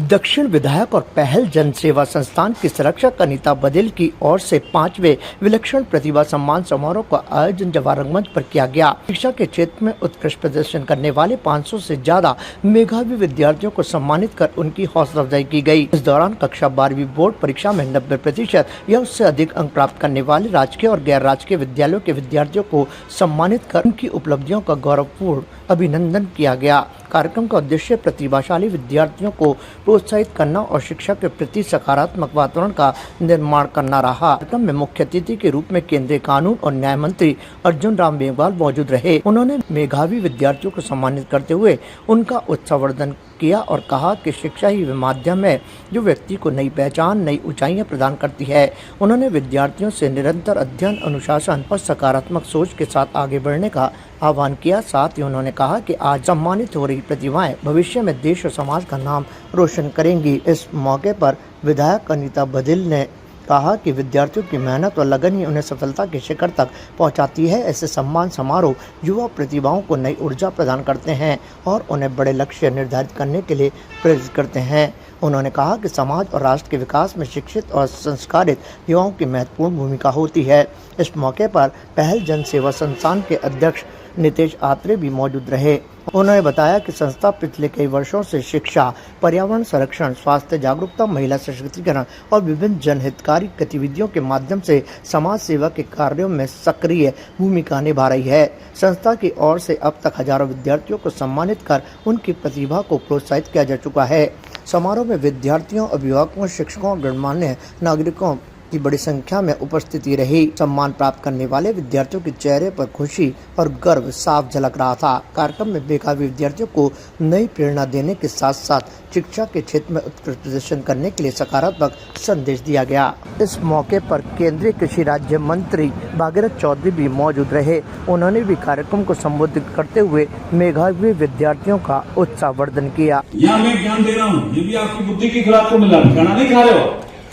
दक्षिण विधायक और पहल जन सेवा संस्थान की संरक्षक अनीता बदिल की ओर से 5वें विलक्षण प्रतिभा सम्मान समारोह का आयोजन जवाहर रंगमंच पर किया गया। शिक्षा के क्षेत्र में उत्कृष्ट प्रदर्शन करने वाले 500 से ज्यादा मेधावी विद्यार्थियों को सम्मानित कर उनकी हौसला अफजाई की गई। इस दौरान कक्षा 12वीं बोर्ड परीक्षा में 90% या उससे अधिक अंक प्राप्त करने वाले राजकीय और गैर राजकीय विद्यालयों के विद्यार्थियों को सम्मानित कर उनकी उपलब्धियों का गौरवपूर्ण अभिनंदन किया गया। कार्यक्रम का उद्देश्य प्रतिभाशाली विद्यार्थियों को प्रोत्साहित करना और शिक्षा के प्रति सकारात्मक वातावरण का निर्माण करना रहा। कार्यक्रम में मुख्य अतिथि के रूप में केंद्रीय कानून और न्याय मंत्री अर्जुन राम मेघवाल मौजूद रहे। उन्होंने मेधावी विद्यार्थियों को सम्मानित करते हुए उनका उत्साहवर्धन किया और कहा कि शिक्षा ही वह माध्यम है जो व्यक्ति को नई पहचान, नई ऊंचाइयां प्रदान करती है। उन्होंने विद्यार्थियों से निरंतर अध्ययन, अनुशासन और सकारात्मक सोच के साथ आगे बढ़ने का आह्वान किया। साथ ही उन्होंने कहा कि आज सम्मानित हो रही प्रतिभाएं भविष्य में देश और समाज का नाम रोशन करेंगी। इस मौके पर विधायक अनीता बदिल ने कहा कि विद्यार्थियों की मेहनत और लगन ही उन्हें सफलता के शिखर तक पहुंचाती है। ऐसे सम्मान समारोह युवा प्रतिभाओं को नई ऊर्जा प्रदान करते हैं और उन्हें बड़े लक्ष्य निर्धारित करने के लिए प्रेरित करते हैं। उन्होंने कहा कि समाज और राष्ट्र के विकास में शिक्षित और संस्कारित युवाओं की महत्वपूर्ण भूमिका होती है। इस मौके पर पहल जन सेवा संस्थान के अध्यक्ष नितेश आत्रे भी मौजूद रहे। उन्होंने बताया कि संस्था पिछले कई वर्षों से शिक्षा, पर्यावरण संरक्षण, स्वास्थ्य जागरूकता, महिला सशक्तिकरण और विभिन्न जनहितकारी गतिविधियों के माध्यम से समाज सेवा के कार्यों में सक्रिय भूमिका निभा रही है। संस्था की ओर से अब तक हजारों विद्यार्थियों को सम्मानित कर उनकी प्रतिभा को प्रोत्साहित किया जा चुका है। समारोह में विद्यार्थियों, अभिभावकों, शिक्षकों और गणमान्य नागरिकों की बड़ी संख्या में उपस्थिति रही। सम्मान प्राप्त करने वाले विद्यार्थियों के चेहरे पर खुशी और गर्व साफ झलक रहा था। कार्यक्रम में मेधावी विद्यार्थियों को नई प्रेरणा देने के साथ साथ शिक्षा के क्षेत्र में उत्कृष्ट प्रदर्शन करने के लिए सकारात्मक संदेश दिया गया। इस मौके पर केंद्रीय कृषि राज्य मंत्री भागीरथ चौधरी भी मौजूद रहे। उन्होंने भी कार्यक्रम को संबोधित करते हुए मेधावी विद्यार्थियों का उत्साहवर्धन किया। यहाँ मैं ज्ञान दे रहा हूँ, ये भी आपकी बुद्धि की खुराक को मिला, खाना नहीं खा रहे हो,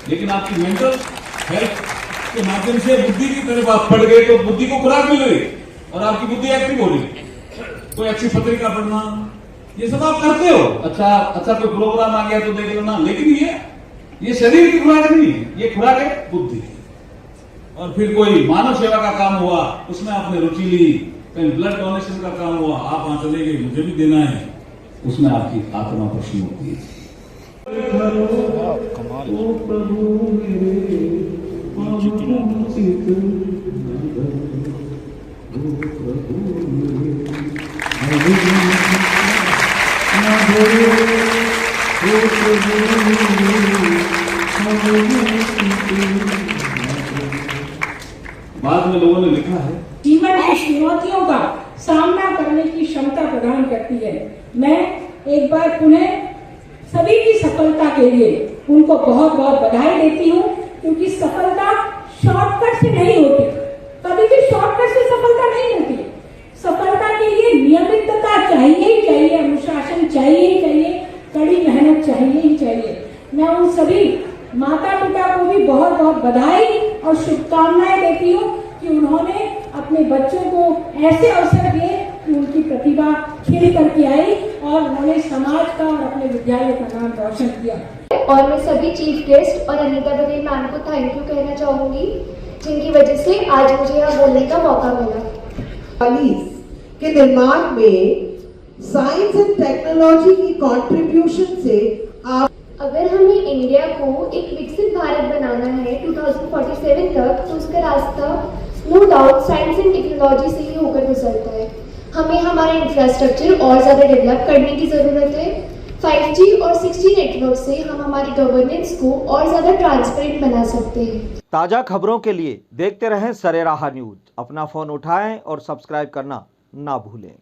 लेकिन आपकी मेंटल हेल्थ के माध्यम से बुद्धि की तरफ आप पढ़ गए तो बुद्धि को खुराक मिल रही और आपकी बुद्धि एक्टिव हो रही। कोई अच्छी पत्रिका पढ़ना, ये सब आप करते हो। अच्छा कोई प्रोग्राम आ गया तो देख लेना, लेकिन ये शरीर की खुराक नहीं है, ये खुराक है बुद्धि। और फिर कोई मानव सेवा का काम हुआ, उसमें आपने रुचि ली, कहीं ब्लड डोनेशन का काम हुआ, आप वहां चले गए, मुझे भी देना है, उसमें आपकी आत्मा प्रसन्न होती है। बाद में लोगों ने लिखा है, जीवन की चुनौतियों का सामना करने की क्षमता प्रदान करती है। मैं एक बार पुनः सभी की सफलता के लिए उनको बहुत बहुत बधाई देती हूँ, क्योंकि सफलता शॉर्टकट से नहीं होती, कभी भी शॉर्टकट से सफलता नहीं होती। सफलता के लिए नियमितता चाहिए ही चाहिए, अनुशासन चाहिए ही चाहिए, कड़ी मेहनत चाहिए ही चाहिए। मैं उन सभी माता पिता को भी बहुत बहुत बधाई और शुभकामनाएं देती हूँ कि उन्होंने अपने बच्चों को ऐसे अवसर दिए कि उनकी प्रतिभा खिल करके आई और उन्होंने समाज का और अपने विद्यालय का नाम रोशन किया। और मैं सभी चीफ गेस्ट और अनीता बदिल मैम को थैंक यू कहना चाहूंगी, जिनकी वजह से आज मुझे यहाँ बोलने का मौका मिला। के निर्माण में साइंस एंड टेक्नोलॉजी की कंट्रीब्यूशन से आप, अगर हमें इंडिया को एक विकसित भारत बनाना है 2047 तक, तो उसका रास्ता no doubt science and technology से ही होकर गुजरता है। हमें हमारा इंफ्रास्ट्रक्चर और ज़्यादा डेवलप करने की ज़रूरत है। 5G और 6G नेटवर्क से हम हमारी गवर्नेंस को और ज़्यादा ट्रांसपेरेंट बना सकते हैं। ताज़ा खबरों के लिए देखते रहें सरेराह न्यूज़। अपना फ़ोन उठाएं और सब्सक्राइब करना ना भूलें।